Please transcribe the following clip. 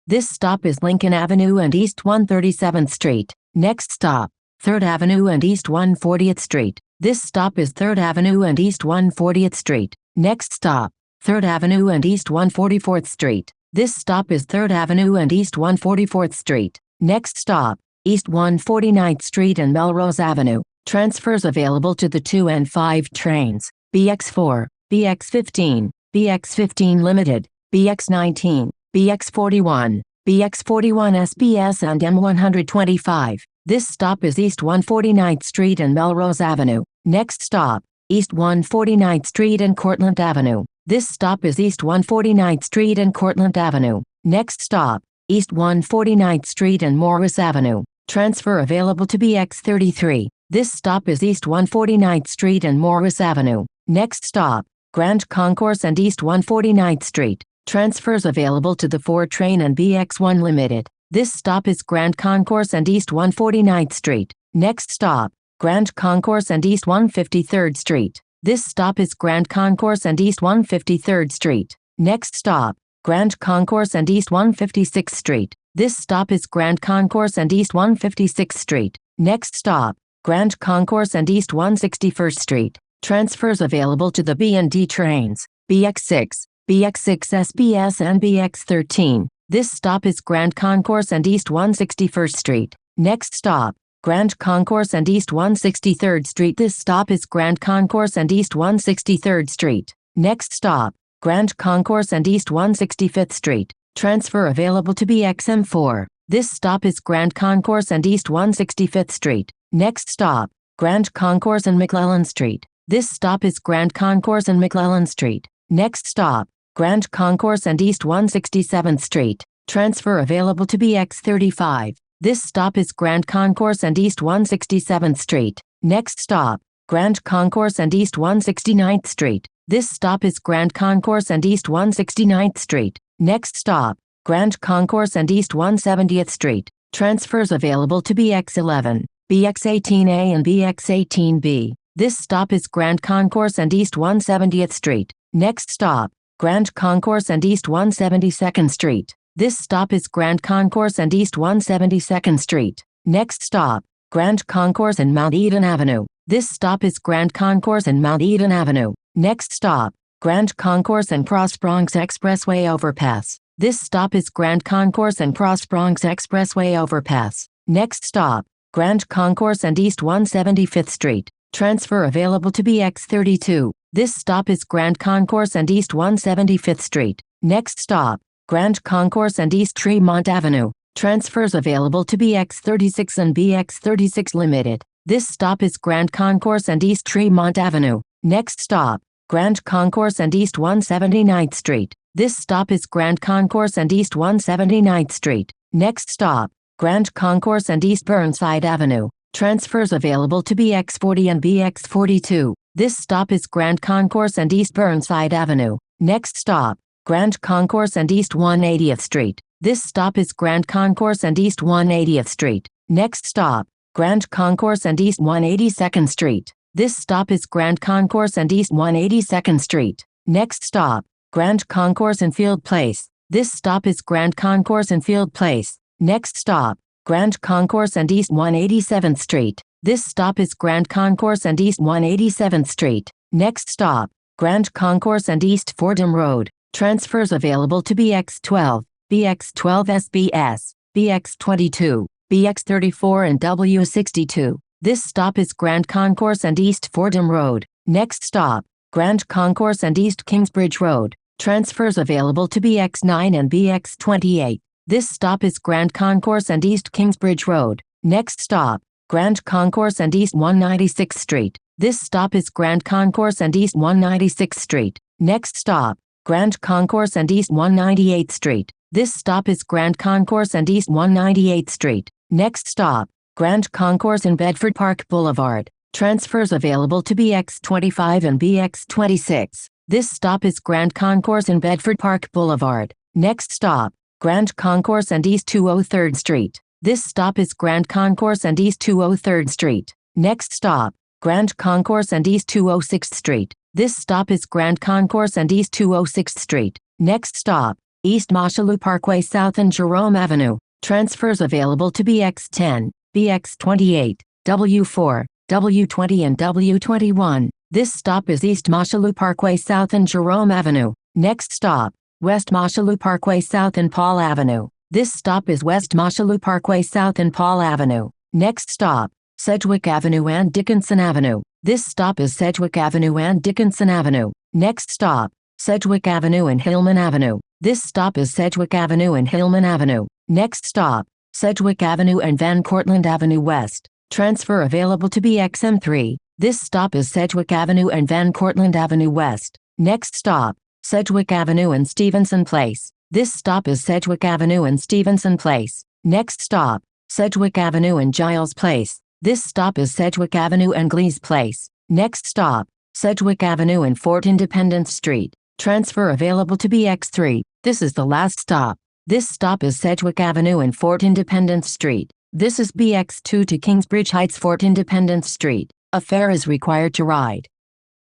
This stop is Lincoln Avenue and East 137th Street. Next stop, 3rd Avenue and East 140th Street. This stop is 3rd Avenue and East 140th Street. Next stop, 3rd Avenue and East 144th Street. This stop is 3rd Avenue and East 144th Street. Next stop, East 149th Street and Melrose Avenue. Transfers available to the 2 and 5 trains. Bx4, Bx15, Bx15 Limited, Bx19, Bx41, Bx41 SBS and M125. This stop is East 149th Street and Melrose Avenue. Next stop, East 149th Street and Cortlandt Avenue. This stop is East 149th Street and Cortlandt Avenue. Next stop, East 149th Street and Morris Avenue. Transfer available to Bx33. This stop is East 149th Street and Morris Avenue. Next stop, Grand Concourse and East 149th Street. Transfers available to the 4 train and Bx1 Limited. This stop is Grand Concourse and East 149th Street. Next stop, Grand Concourse and East 153rd Street. This stop is Grand Concourse and East 153rd Street. Next stop, Grand Concourse and East 156th Street. This stop is Grand Concourse and East 156th Street. Next stop, Grand Concourse and East 161st Street. Transfers available to the B and D trains. Bx6, Bx6 SBS and Bx13. This stop is Grand Concourse and East 161st Street. Next stop, Grand Concourse and East 163rd Street. This stop is Grand Concourse and East 163rd Street. Next stop, Grand Concourse and East 165th Street. Transfer available to Bxm4. This stop is Grand Concourse and East 165th Street. Next stop, Grand Concourse and McClellan Street. This stop is Grand Concourse and McClellan Street. Next stop, Grand Concourse and East 167th Street. Transfer available to Bx35. This stop is Grand Concourse and East 167th Street. Next stop, Grand Concourse and East 169th Street. This stop is Grand Concourse and East 169th Street. Next stop, Grand Concourse and East 170th Street. Transfers available to Bx11, Bx18A and Bx18B. This stop is Grand Concourse and East 170th Street. Next stop, Grand Concourse and East 172nd Street. This stop is Grand Concourse and East 172nd Street. Next stop, Grand Concourse and Mount Eden Avenue. This stop is Grand Concourse and Mount Eden Avenue. Next stop, Grand Concourse and Cross Bronx Expressway Overpass. This stop is Grand Concourse and Cross Bronx Expressway Overpass. Next stop, Grand Concourse and East 175th Street. Transfer available to Bx32. This stop is Grand Concourse and East 175th Street. Next stop, Grand Concourse and East Tremont Avenue. Transfers available to Bx36 and Bx36 Limited. This stop is Grand Concourse and East Tremont Avenue. Next stop, Grand Concourse and East 179th Street. This stop is Grand Concourse and East 179th Street. Next stop, Grand Concourse and East Burnside Avenue. Transfers available to Bx40 and Bx42. This stop is Grand Concourse and East Burnside Avenue. Next stop, Grand Concourse and East 180th Street. This stop is Grand Concourse and East 180th Street. Next stop, Grand Concourse and East 182nd Street. This stop is Grand Concourse and East 182nd Street. Next stop, Grand Concourse and Field Place. This stop is Grand Concourse and Field Place. Next stop, Grand Concourse and East 187th Street. This stop is Grand Concourse and East 187th Street. Next stop, Grand Concourse and East Fordham Road. Transfers available to Bx12, Bx12 SBS, Bx22, Bx34 and W62. This stop is Grand Concourse and East Fordham Road. Next stop, Grand Concourse and East Kingsbridge Road. Transfers available to Bx9 and Bx28. This stop is Grand Concourse and East Kingsbridge Road. Next stop, Grand Concourse and East 196th Street. This stop is Grand Concourse and East 196th Street. Next stop, Grand Concourse and East 198th Street. This stop is Grand Concourse and East 198th Street. Next stop, Grand Concourse and Bedford Park Boulevard. Transfers available to Bx25 and Bx26. This stop is Grand Concourse and Bedford Park Boulevard. Next stop, Grand Concourse and East 203rd Street. This stop is Grand Concourse and East 203rd Street. Next stop, Grand Concourse and East 206th Street. This stop is Grand Concourse and East 206th Street. Next stop, East Mosholu Parkway South and Jerome Avenue. Transfers available to Bx10, Bx28, W4, W20 and W21. This stop is East Mosholu Parkway South and Jerome Avenue. Next stop, West Mosholu Parkway South and Paul Avenue. This stop is West Mosholu Parkway South and Paul Avenue. Next stop, Sedgwick Avenue and Dickinson Avenue. This stop is Sedgwick Avenue and Dickinson Avenue. Next stop, Sedgwick Avenue and Hillman Avenue. This stop is Sedgwick Avenue and Hillman Avenue. Next stop, Sedgwick Avenue and Van Cortlandt Avenue West. Transfer available to BXM3. This stop is Sedgwick Avenue and Van Cortlandt Avenue West. Next stop, Sedgwick Avenue and Stevenson Place. This stop is Sedgwick Avenue and Stevenson Place. Next stop, Sedgwick Avenue and Giles Place. This stop is Sedgwick Avenue and Glees Place. Next stop, Sedgwick Avenue and Fort Independence Street. Transfer available to BX3. This is the last stop. This stop is Sedgwick Avenue and Fort Independence Street. This is Bx2 to Kingsbridge Heights Fort Independence Street. A fare is required to ride.